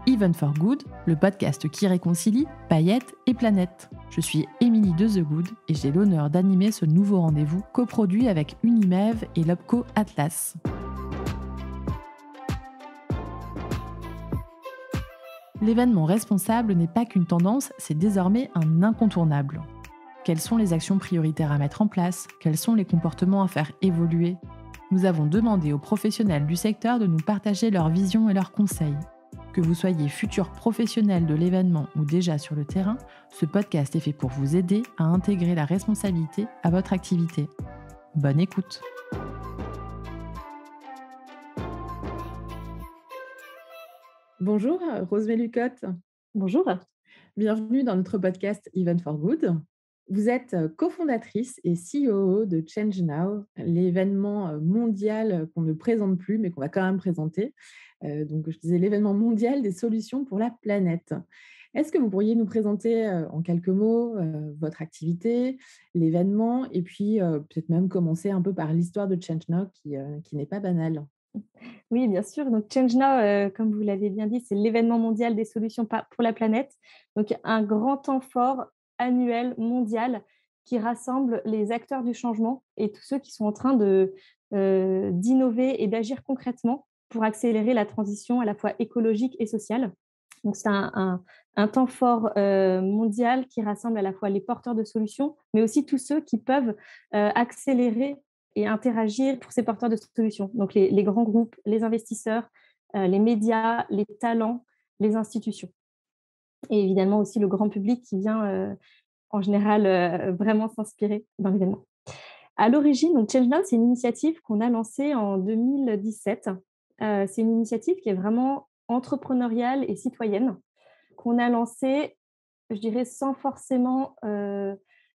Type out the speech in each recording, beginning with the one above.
Even for Good, le podcast qui réconcilie paillettes et planètes. Je suis Émilie de The Good et j'ai l'honneur d'animer ce nouveau rendez-vous coproduit avec Unimev et l'Opco Atlas. L'événement responsable n'est pas qu'une tendance, c'est désormais un incontournable. Quelles sont les actions prioritaires à mettre en place? Quels sont les comportements à faire évoluer? Nous avons demandé aux professionnels du secteur de nous partager leurs visions et leurs conseils. Que vous soyez futur professionnel de l'événement ou déjà sur le terrain, ce podcast est fait pour vous aider à intégrer la responsabilité à votre activité. Bonne écoute! Bonjour, Rose Lucotte. Bonjour. Bienvenue dans notre podcast Even for Good. Vous êtes cofondatrice et CEO de Change Now, l'événement mondial qu'on ne présente plus, mais qu'on va quand même présenter. Donc, je disais l'événement mondial des solutions pour la planète. Est-ce que vous pourriez nous présenter en quelques mots votre activité, l'événement, et puis peut-être même commencer un peu par l'histoire de Change Now qui n'est pas banale? Oui, bien sûr. Donc, Change Now, comme vous l'avez bien dit, c'est l'événement mondial des solutions pour la planète. Donc, un grand temps fort annuel mondial qui rassemble les acteurs du changement et tous ceux qui sont en train d'innover et d'agir concrètement pour accélérer la transition à la fois écologique et sociale. Donc, c'est un temps fort mondial qui rassemble à la fois les porteurs de solutions, mais aussi tous ceux qui peuvent accélérer et interagir pour ces porteurs de solutions. Donc, les grands groupes, les investisseurs, les médias, les talents, les institutions. Et évidemment aussi le grand public qui vient en général vraiment s'inspirer dans l'événement. À l'origine, donc Change Now, c'est une initiative qu'on a lancée en 2017. C'est une initiative qui est vraiment entrepreneuriale et citoyenne, qu'on a lancée, je dirais, sans forcément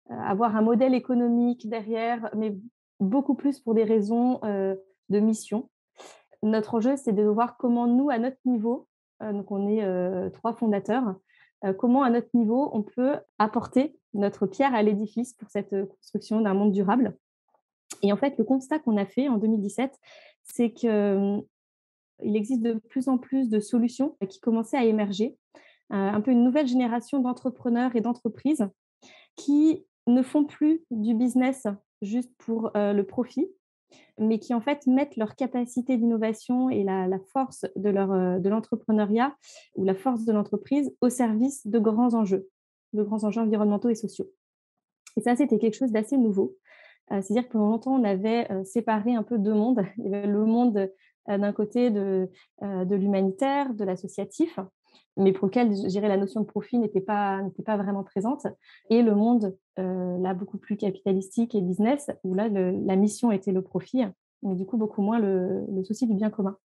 avoir un modèle économique derrière, mais beaucoup plus pour des raisons de mission. Notre enjeu, c'est de voir comment nous, à notre niveau, donc on est 3 fondateurs, comment à notre niveau, on peut apporter notre pierre à l'édifice pour cette construction d'un monde durable. Et en fait, le constat qu'on a fait en 2017, c'est qu'il existe de plus en plus de solutions qui commençaient à émerger, un peu une nouvelle génération d'entrepreneurs et d'entreprises qui ne font plus du business juste pour le profit, mais qui en fait mettent leur capacité d'innovation et la force de l'entrepreneuriat ou la force de l'entreprise au service de grands enjeux environnementaux et sociaux. Et ça, c'était quelque chose d'assez nouveau. C'est-à-dire que pendant longtemps, on avait séparé un peu deux mondes. Il y avait le monde d'un côté de l'humanitaire, de l'associatif, mais pour lequel, je dirais, la notion de profit n'était pas vraiment présente, et le monde là beaucoup plus capitalistique et business, où là, la mission était le profit, mais du coup beaucoup moins le souci du bien commun.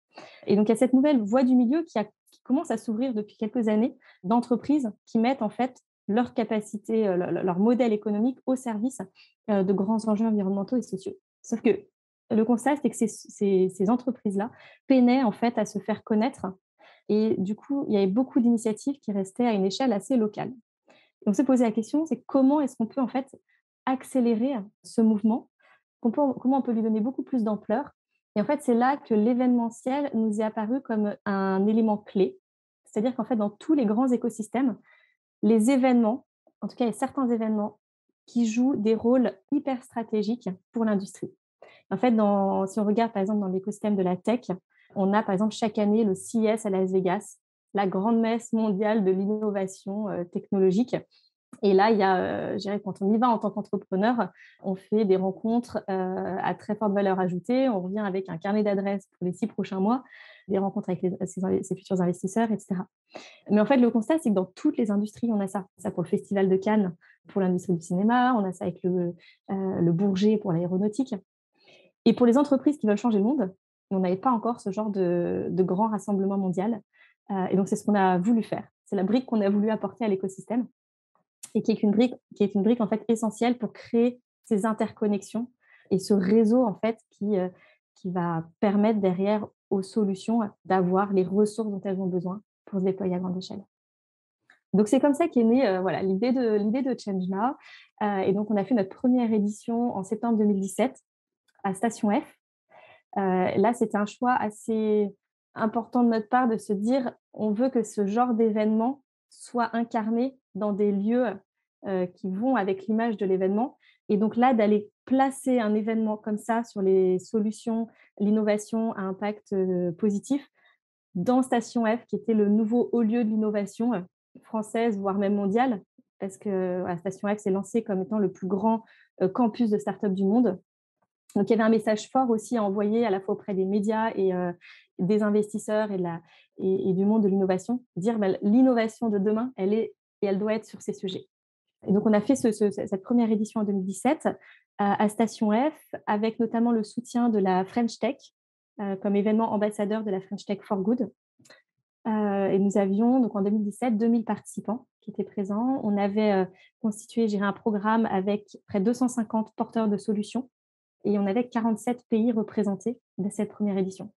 Et donc, il y a cette nouvelle voie du milieu qui commence à s'ouvrir depuis quelques années, d'entreprises qui mettent en fait leur capacité, leur modèle économique au service de grands enjeux environnementaux et sociaux. Sauf que le constat, c'est que ces entreprises-là peinaient en fait à se faire connaître, et du coup, il y avait beaucoup d'initiatives qui restaient à une échelle assez locale. Et on s'est posé la question, c'est comment est-ce qu'on peut en fait accélérer ce mouvement, comment on peut lui donner beaucoup plus d'ampleur. Et en fait, c'est là que l'événementiel nous est apparu comme un élément clé. C'est-à-dire qu'en fait, dans tous les grands écosystèmes, les événements, en tout cas, il y a certains événements qui jouent des rôles hyper stratégiques pour l'industrie. En fait, si on regarde par exemple dans l'écosystème de la tech, on a par exemple chaque année le CES à Las Vegas, la grande messe mondiale de l'innovation technologique. Et là, il y a, je dirais, quand on y va en tant qu'entrepreneur, on fait des rencontres à très forte valeur ajoutée. On revient avec un carnet d'adresses pour les 6 prochains mois, des rencontres avec ses futurs investisseurs, etc. Mais en fait, le constat, c'est que dans toutes les industries, on a ça. Ça pour le Festival de Cannes, pour l'industrie du cinéma, on a ça avec le Bourget pour l'aéronautique. Et pour les entreprises qui veulent changer le monde, on n'avait pas encore ce genre de grand rassemblement mondial. Et donc, c'est ce qu'on a voulu faire. C'est la brique qu'on a voulu apporter à l'écosystème, et qui est une brique en fait essentielle pour créer ces interconnexions et ce réseau en fait qui va permettre derrière aux solutions d'avoir les ressources dont elles ont besoin pour se déployer à grande échelle. Donc c'est comme ça qu'est née voilà, l'idée de Change Now. Et donc on a fait notre première édition en septembre 2017 à Station F. Là, c'était un choix important de notre part de se dire, on veut que ce genre d'événement soit incarné dans des lieux qui vont avec l'image de l'événement. Et donc là, d'aller placer un événement comme ça sur les solutions, l'innovation à impact positif, dans Station F, qui était le nouveau haut lieu de l'innovation française, voire même mondiale, parce que voilà, Station F s'est lancé comme étant le plus grand campus de start-up du monde. Donc, il y avait un message fort aussi à envoyer à la fois auprès des médias et des investisseurs et du monde de l'innovation, dire bah, l'innovation de demain, elle doit être sur ces sujets. Et donc, on a fait cette première édition en 2017 à Station F, avec notamment le soutien de la French Tech, comme événement ambassadeur de la French Tech for Good. Et nous avions donc en 2017 2000 participants qui étaient présents. On avait constitué, un programme avec près de 250 porteurs de solutions et on avait 47 pays représentés de cette première édition.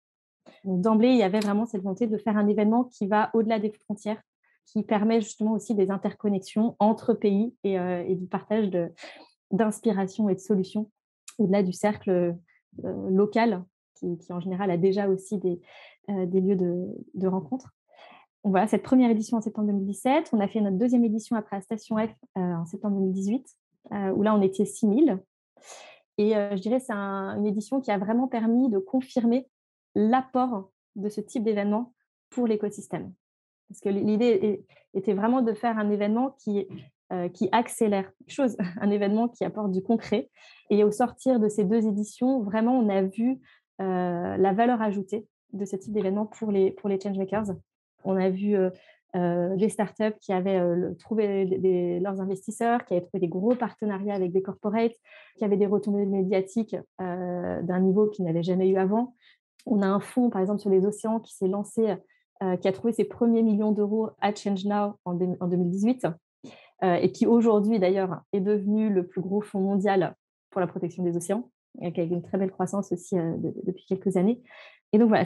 Donc, d'emblée, il y avait vraiment cette volonté de faire un événement qui va au-delà des frontières, qui permet justement aussi des interconnexions entre pays et du partage d'inspiration et de solutions au-delà du cercle local qui en général a déjà aussi des lieux de rencontre. Donc voilà, cette première édition en septembre 2017. On a fait notre deuxième édition après à Station F en septembre 2018, où là, on était 6000. Et je dirais que c'est une édition qui a vraiment permis de confirmer l'apport de ce type d'événement pour l'écosystème. Parce que l'idée était vraiment de faire un événement qui accélère les choses, un événement qui apporte du concret. Et au sortir de ces deux éditions, vraiment, on a vu la valeur ajoutée de ce type d'événement pour les changemakers. On a vu des startups qui avaient trouvé leurs investisseurs, qui avaient trouvé des gros partenariats avec des corporates, qui avaient des retombées médiatiques d'un niveau qu'ils n'avaient jamais eu avant. On a un fonds, par exemple, sur les océans qui s'est lancé, qui a trouvé ses premiers millions d'euros à Change Now en 2018 et qui aujourd'hui, d'ailleurs, est devenu le plus gros fonds mondial pour la protection des océans, avec une très belle croissance aussi depuis quelques années. Et donc voilà,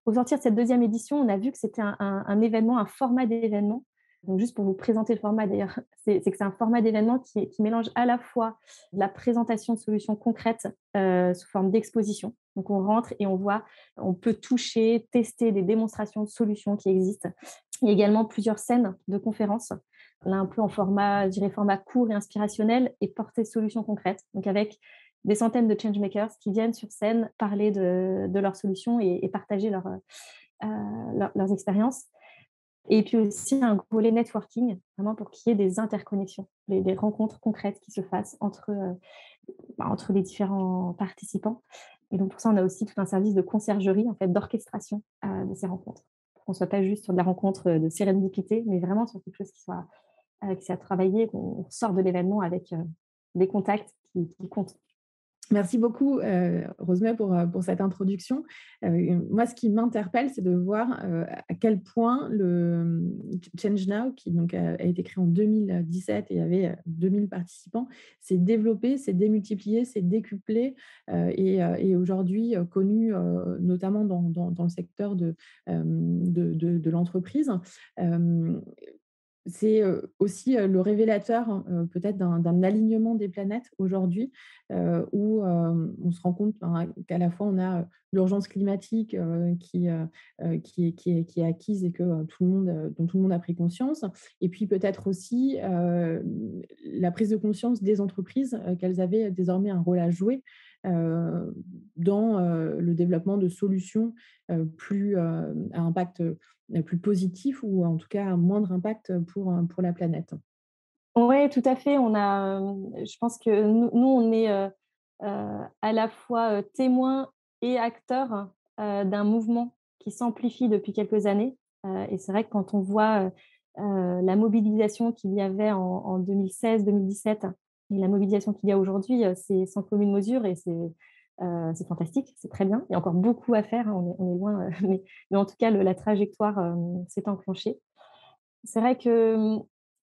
au sortir de cette deuxième édition, on a vu que c'était un événement, un format d'événement. Donc juste pour vous présenter le format d'ailleurs, c'est que c'est un format d'événement qui mélange à la fois de la présentation de solutions concrètes sous forme d'exposition. Donc on rentre et on voit, on peut toucher, tester des démonstrations de solutions qui existent. Il y a également plusieurs scènes de conférences, là un peu en format, je dirais format court et inspirationnel et portée solutions concrètes. Donc avec des centaines de changemakers qui viennent sur scène parler de leurs solutions et partager leurs expériences. Et puis aussi un volet networking, vraiment pour qu'il y ait des interconnexions, des rencontres concrètes qui se fassent entre les différents participants. Et donc pour ça, on a aussi tout un service de conciergerie, en fait, d'orchestration de ces rencontres. Pour qu'on ne soit pas juste sur de la rencontre de sérendipité, mais vraiment sur quelque chose qui soit travaillé, qu'on sort de l'événement avec des contacts qui comptent. Merci beaucoup, Rosemary, pour cette introduction. Moi, ce qui m'interpelle, c'est de voir à quel point le Change Now, qui donc, a été créé en 2017 et avait 2000 participants, s'est développé, s'est démultiplié, s'est décuplé et aujourd'hui connu notamment dans le secteur de l'entreprise. C'est aussi le révélateur peut-être d'un alignement des planètes aujourd'hui où on se rend compte qu'à la fois on a l'urgence climatique qui est acquise et que dont tout le monde a pris conscience, et puis peut-être aussi la prise de conscience des entreprises qu'elles avaient désormais un rôle à jouer dans le développement de solutions à impact plus positif ou en tout cas un moindre impact pour la planète. Oui, tout à fait. Je pense que nous on est à la fois témoins et acteurs d'un mouvement qui s'amplifie depuis quelques années. Et c'est vrai que quand on voit la mobilisation qu'il y avait en 2016-2017 et la mobilisation qu'il y a aujourd'hui, c'est sans commune mesure et c'est fantastique, c'est très bien. Il y a encore beaucoup à faire, hein, on est loin, mais en tout cas, la trajectoire s'est enclenchée. C'est vrai que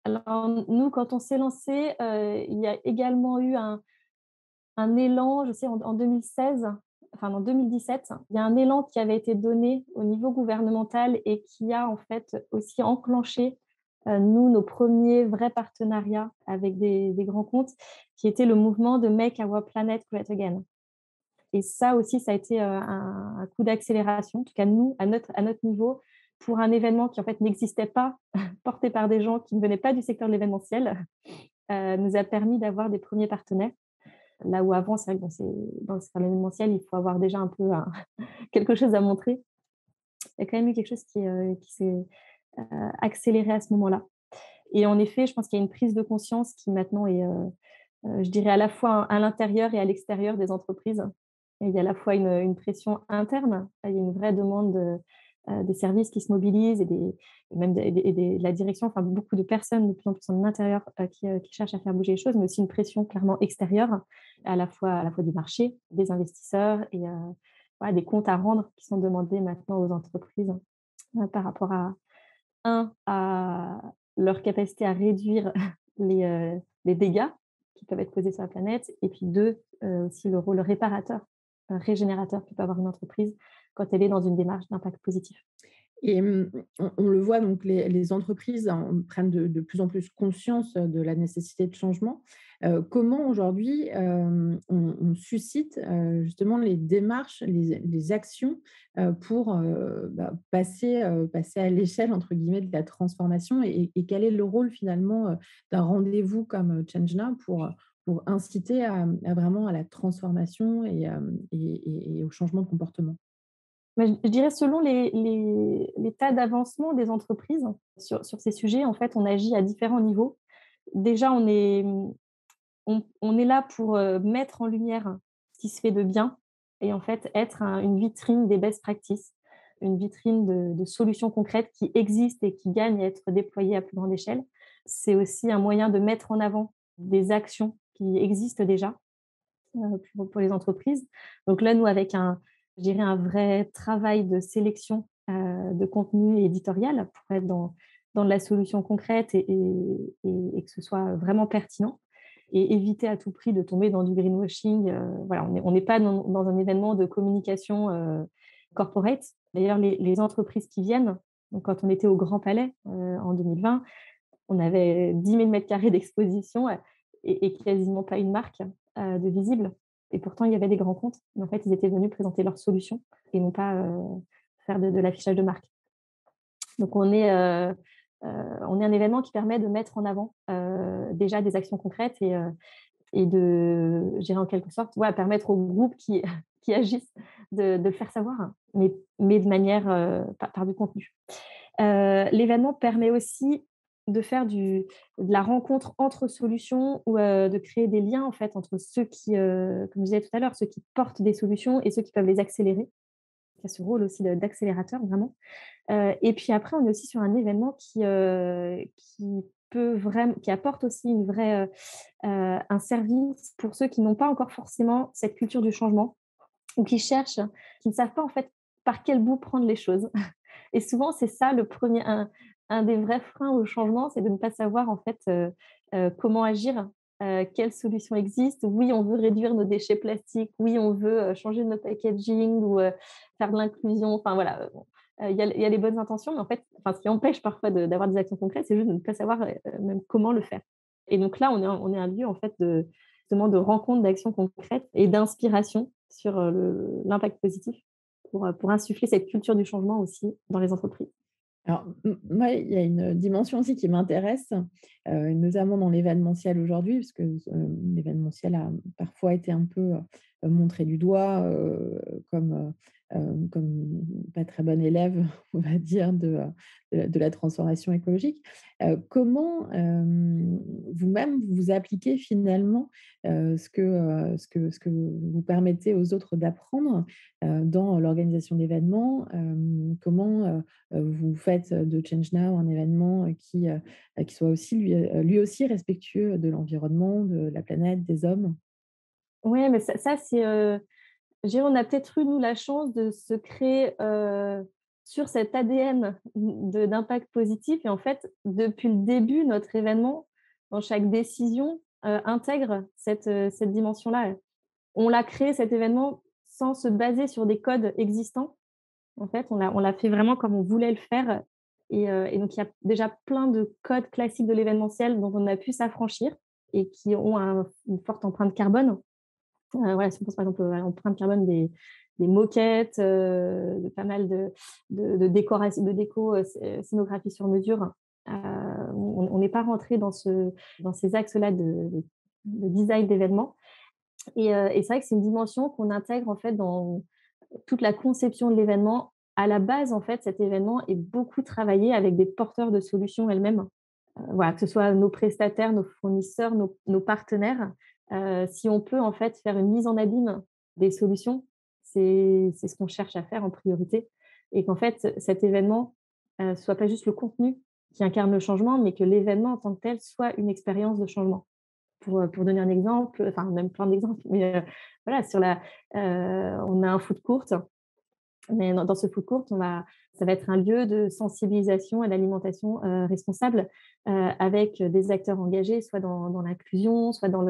alors, nous, quand on s'est lancé, il y a également eu un élan, je sais, en 2016, enfin en 2017, il y a un élan qui avait été donné au niveau gouvernemental et qui a en fait aussi enclenché, nous, nos premiers vrais partenariats avec des grands comptes, qui était le mouvement de Make Our Planet Great Again. Et ça aussi, ça a été un coup d'accélération, en tout cas nous, à notre niveau, pour un événement qui en fait n'existait pas, porté par des gens qui ne venaient pas du secteur de l'événementiel, nous a permis d'avoir des premiers partenaires. Là où avant, c'est vrai que dans le secteur de l'événementiel, il faut avoir déjà un peu quelque chose à montrer. Il y a quand même eu quelque chose qui s'est accéléré à ce moment-là. Et en effet, je pense qu'il y a une prise de conscience qui maintenant est, je dirais, à la fois à l'intérieur et à l'extérieur des entreprises. Et il y a à la fois une pression interne, il y a une vraie demande des services qui se mobilisent et même de la direction, enfin beaucoup de personnes de plus en plus en intérieur qui cherchent à faire bouger les choses, mais aussi une pression clairement extérieure, à la fois du marché, des investisseurs et voilà, des comptes à rendre qui sont demandés maintenant aux entreprises par rapport à leur capacité à réduire les dégâts qui peuvent être causés sur la planète et puis 2, aussi le rôle réparateur, régénérateur que peut avoir une entreprise quand elle est dans une démarche d'impact positif. Et on le voit, donc les entreprises prennent de plus en plus conscience de la nécessité de changement. Comment aujourd'hui, on suscite, justement les démarches, les actions, pour, passer à «l'échelle» entre guillemets de la transformation et quel est le rôle finalement, d'un rendez-vous comme, ChangeNow pour inciter à vraiment à la transformation et au changement de comportement? Mais je dirais selon les tas d'avancement des entreprises sur ces sujets, en fait, on agit à différents niveaux. Déjà, on est là pour, mettre en lumière ce qui se fait de bien et en fait être une vitrine des best practices, une vitrine de solutions concrètes qui existent et qui gagnent à être déployées à plus grande échelle. C'est aussi un moyen de mettre en avant des actions qui existent déjà, pour les entreprises. Donc là, nous, avec je dirais un vrai travail de sélection, de contenu éditorial pour être dans de la solution concrète et que ce soit vraiment pertinent et éviter à tout prix de tomber dans du greenwashing. Voilà, on n'est pas dans un événement de communication corporate. D'ailleurs, les entreprises qui viennent, donc quand on était au Grand Palais en 2020, on avait 10 000 mètres carrés d'exposition et quasiment pas une marque de visible. Et pourtant, il y avait des grands comptes. Mais en fait, ils étaient venus présenter leurs solutions et non pas faire de l'affichage de marque. Donc, on est un événement qui permet de mettre en avant déjà des actions concrètes et de, je dirais en quelque sorte, ouais, permettre aux groupes qui, qui agissent de le faire savoir, mais de manière par du contenu. L'événement permet aussi de faire de la rencontre entre solutions ou de créer des liens en fait entre ceux qui, comme je disais tout à l'heure, ceux qui portent des solutions et ceux qui peuvent les accélérer. Il y a ce rôle aussi d'accélérateur vraiment. Et puis après, on est aussi sur un événement qui apporte aussi un service pour ceux qui n'ont pas encore forcément cette culture du changement ou qui cherchent, qui ne savent pas en fait par quel bout prendre les choses. Et souvent, c'est ça un des vrais freins au changement, c'est de ne pas savoir en fait comment agir, quelles solutions existent. Oui, on veut réduire nos déchets plastiques, oui, on veut changer notre packaging ou faire de l'inclusion. Enfin voilà, bon, il y a les bonnes intentions, mais en fait, enfin, ce qui empêche parfois d'avoir des actions concrètes, c'est juste de ne pas savoir même comment le faire. Et donc là, on est un lieu en fait justement de rencontre, d'actions concrètes et d'inspiration sur l'impact positif pour insuffler cette culture du changement aussi dans les entreprises. Alors, moi, il y a une dimension aussi qui m'intéresse, notamment dans l'événementiel aujourd'hui, parce que, l'événementiel a parfois été un peu, montré du doigt, comme pas très bon élève, on va dire, de la transformation écologique. Comment, vous-même, vous appliquez finalement, ce que vous permettez aux autres d'apprendre, dans l'organisation d'événements? Comment, vous faites de Change Now un événement qui soit aussi lui aussi respectueux de l'environnement, de la planète, des hommes. Oui, mais ça c'est, je dirais, on a peut-être eu, nous, la chance de se créer, sur cet ADN d'impact positif et en fait, depuis le début, notre événement, dans chaque décision, intègre cette dimension-là. On l'a créé, cet événement, sans se baser sur des codes existants. En fait, on l'a fait vraiment comme on voulait le faire et donc il y a déjà plein de codes classiques de l'événementiel dont on a pu s'affranchir et qui ont une forte empreinte carbone. Voilà, si on pense par exemple à l'empreinte carbone des moquettes, de pas mal de décoration, de déco, scénographie sur mesure. On n'est pas rentré dans ces axes-là de design d'événements. Et c'est vrai que c'est une dimension qu'on intègre en fait dans toute la conception de l'événement. À la base, en fait, cet événement est beaucoup travaillé avec des porteurs de solutions elles-mêmes. Voilà, que ce soit nos prestataires, nos fournisseurs, nos partenaires. Si on peut en fait faire une mise en abîme des solutions, c'est ce qu'on cherche à faire en priorité. Et qu'en fait, cet événement soit pas juste le contenu qui incarne le changement, mais que l'événement en tant que tel soit une expérience de changement. Pour donner un exemple, enfin même plein d'exemples, mais voilà, on a un food court, mais dans ce food court, ça va être un lieu de sensibilisation à l'alimentation responsable, avec des acteurs engagés, soit dans l'inclusion, soit dans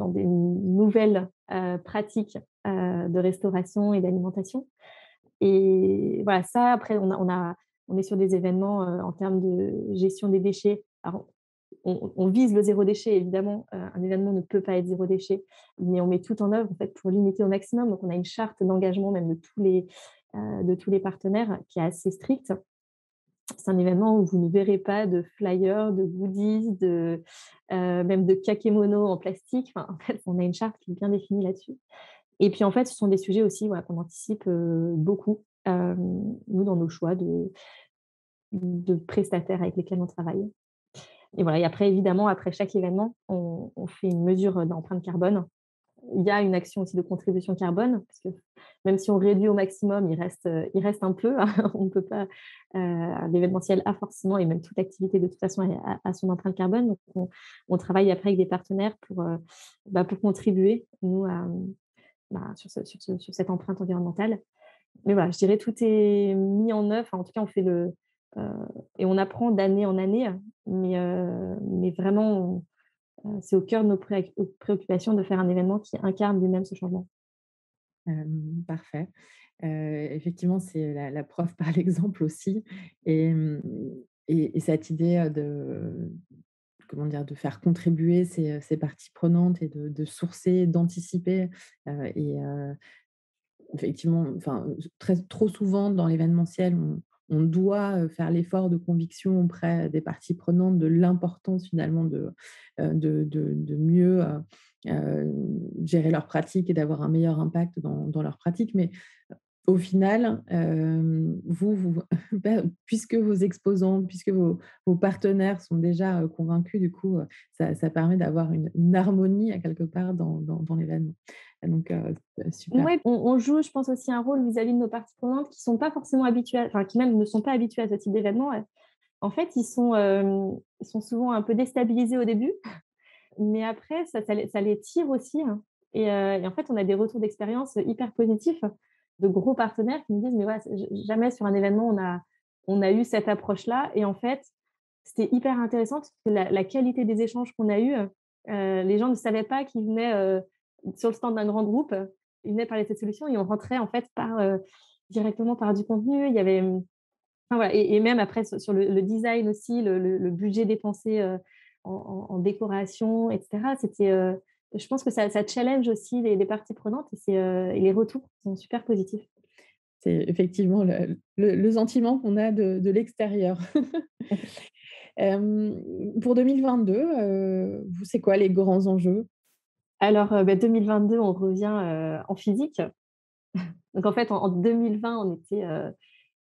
des nouvelles pratiques de restauration et d'alimentation. Et voilà, ça, après, on est sur des événements en termes de gestion des déchets. Alors, on vise le zéro déchet, évidemment. Un événement ne peut pas être zéro déchet, mais on met tout en œuvre en fait, pour limiter au maximum. Donc, on a une charte d'engagement même de tous les partenaires qui est assez stricte. C'est un événement où vous ne verrez pas de flyers, de goodies, même de kakémono en plastique. Enfin, en fait, on a une charte qui est bien définie là-dessus. Et puis, en fait, ce sont des sujets aussi voilà, qu'on anticipe beaucoup, nous, dans nos choix de prestataires avec lesquels on travaille. Et voilà, et après, évidemment, après chaque événement, on fait une mesure d'empreinte carbone. Il y a une action aussi de contribution carbone, parce que même si on réduit au maximum, il reste un peu. On ne peut pas. L'événementiel a forcément, et même toute activité de toute façon a son empreinte carbone. Donc, on travaille après avec des partenaires pour contribuer, nous, sur cette empreinte environnementale. Mais voilà, je dirais tout est mis en œuvre. Enfin, en tout cas, on fait heu et on apprend d'année en année, mais vraiment, c'est au cœur de nos préoccupations de faire un événement qui incarne lui-même ce changement. Parfait. Effectivement, c'est la preuve par l'exemple aussi et et cette idée, de comment dire? De faire contribuer ces parties prenantes et de sourcer, d'anticiper, et effectivement, enfin, très trop souvent dans l'événementiel, on doit, faire l'effort de conviction auprès des parties prenantes de l'importance finalement de mieux, gérer leurs pratiques et d'avoir un meilleur impact dans leurs pratiques. Mais au final, vous bah, puisque vos exposants, puisque vos partenaires sont déjà, convaincus, du coup, ça permet d'avoir une harmonie à quelque part dans l'événement. Donc, super. Ouais, on joue, je pense, aussi un rôle vis-à-vis de nos parties prenantes qui sont pas forcément habituées enfin, qui même ne sont pas habituées à ce type d'événement. En fait, ils sont souvent un peu déstabilisés au début, mais après ça les tire aussi, hein. Et en fait, on a des retours d'expérience hyper positifs de gros partenaires qui nous disent: «Mais voilà, jamais sur un événement on a eu cette approche-là» et en fait, c'était hyper intéressant parce que la qualité des échanges qu'on a eus, les gens ne savaient pas qu'ils venaient, sur le stand d'un grand groupe, ils venaient parler de cette solution et on rentrait en fait directement par du contenu. Il y avait, enfin voilà et même après sur le design aussi, le budget dépensé, en décoration et cetera. Je pense que ça challenge aussi les parties prenantes et les retours sont super positifs. C'est effectivement le sentiment qu'on a de l'extérieur. Pour 2022, vous, c'est quoi les grands enjeux? Alors, 2022, on revient, en physique. Donc en fait, en 2020,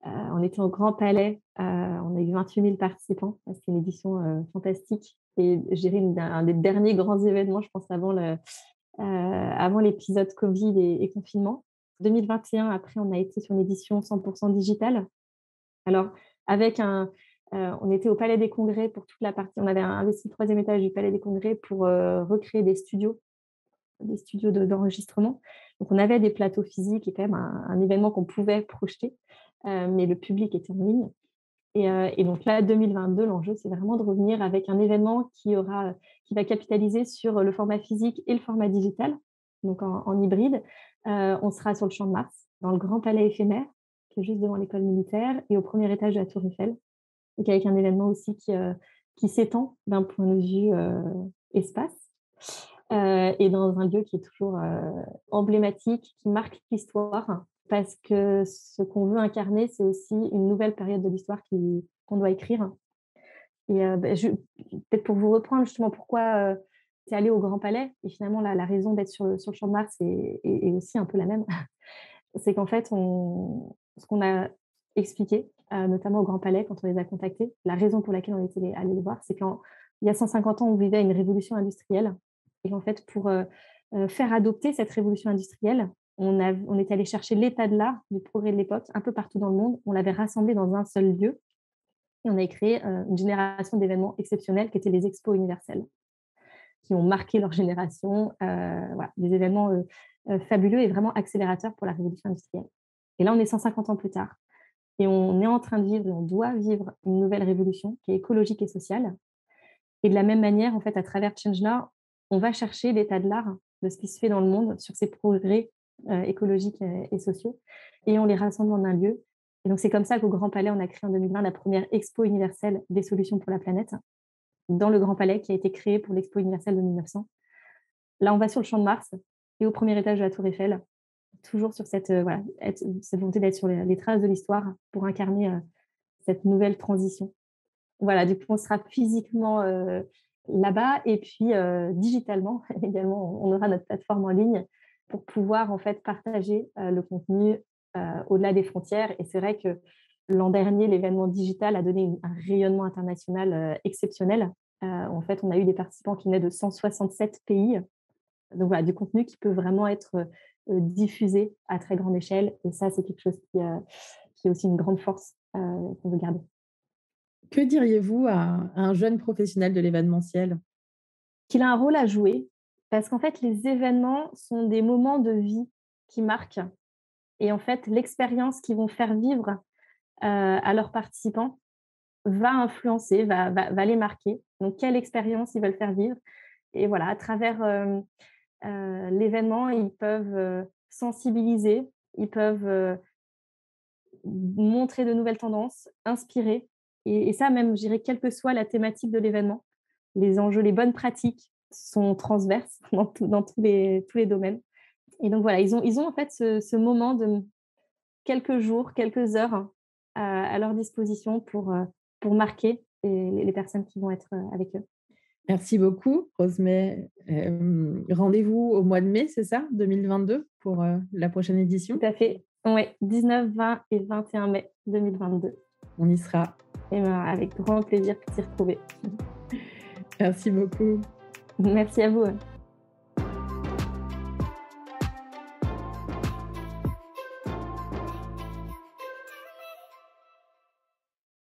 on était au Grand Palais, on a eu 28 000 participants. C'était une édition, fantastique et je dirais un des derniers grands événements, je pense, avant l'épisode covid et confinement. 2021, après, on a été sur une édition 100 digitale. Alors avec on était au Palais des Congrès pour toute la partie on avait investi le 3e étage du Palais des Congrès pour, recréer des studios d'enregistrement. Donc on avait des plateaux physiques et quand même un événement qu'on pouvait projeter, mais le public était en ligne. Et donc là, 2022, l'enjeu, c'est vraiment de revenir avec un événement qui va capitaliser sur le format physique et le format digital, donc en hybride. On sera sur le Champ de Mars, dans le grand palais éphémère, qui est juste devant l'école militaire, et au premier étage de la Tour Eiffel. Donc avec un événement aussi qui s'étend d'un point de vue espace. et dans un lieu qui est toujours emblématique, qui marque l'histoire, parce que ce qu'on veut incarner, c'est aussi une nouvelle période de l'histoire qu'on doit écrire. Et peut-être pour vous reprendre justement pourquoi tu es allée au Grand Palais, et finalement la raison d'être sur le Champ de Mars est aussi un peu la même. C'est qu'en fait, ce qu'on a expliqué, notamment au Grand Palais quand on les a contactés, la raison pour laquelle on était allés les voir, c'est qu'il y a 150 ans, on vivait une révolution industrielle. Et en fait, pour faire adopter cette révolution industrielle, on est allé chercher l'état de l'art, du progrès de l'époque, un peu partout dans le monde. On l'avait rassemblé dans un seul lieu. Et on a créé une génération d'événements exceptionnels qui étaient les expos universels, qui ont marqué leur génération. Voilà, des événements fabuleux et vraiment accélérateurs pour la révolution industrielle. Et là, on est 150 ans plus tard. Et on est en train de vivre, et on doit vivre une nouvelle révolution qui est écologique et sociale. Et de la même manière, en fait, à travers Change Now, on va chercher l'état de l'art, de ce qui se fait dans le monde sur ces progrès écologiques et sociaux, et on les rassemble en un lieu. Et donc, c'est comme ça qu'au Grand Palais, on a créé en 2020 la première expo universelle des solutions pour la planète, dans le Grand Palais, qui a été créé pour l'expo universelle de 1900. Là, on va sur le Champ de Mars et au premier étage de la Tour Eiffel, toujours sur cette volonté d'être sur les traces de l'histoire pour incarner cette nouvelle transition. Voilà, du coup, on sera physiquement là-bas et puis digitalement également, on aura notre plateforme en ligne pour pouvoir en fait partager le contenu au-delà des frontières. Et c'est vrai que l'an dernier, l'événement digital a donné un rayonnement international exceptionnel. En fait, on a eu des participants qui venaient de 167 pays. Donc voilà, du contenu qui peut vraiment être diffusé à très grande échelle. Et ça, c'est quelque chose qui est aussi une grande force qu'on veut garder. Que diriez-vous à un jeune professionnel de l'événementiel? Qu'il a un rôle à jouer, parce qu'en fait, les événements sont des moments de vie qui marquent. Et en fait, l'expérience qu'ils vont faire vivre à leurs participants va influencer, va les marquer. Donc, quelle expérience ils veulent faire vivre? Et voilà, à travers l'événement, ils peuvent sensibiliser, ils peuvent montrer de nouvelles tendances, inspirer. Et ça, même, je dirais, quelle que soit la thématique de l'événement, les enjeux, les bonnes pratiques sont transverses dans tous les domaines. Et donc, voilà, ils ont en fait ce moment de quelques jours, quelques heures à leur disposition pour marquer les personnes qui vont être avec eux. Merci beaucoup, Rosemée. Rendez-vous au mois de mai, c'est ça, 2022, pour la prochaine Tout édition? à fait. Oui, 19, 20 et 21 mai 2022. On y sera. Et ben, avec grand plaisir pour s'y retrouver. Merci beaucoup. Merci à vous.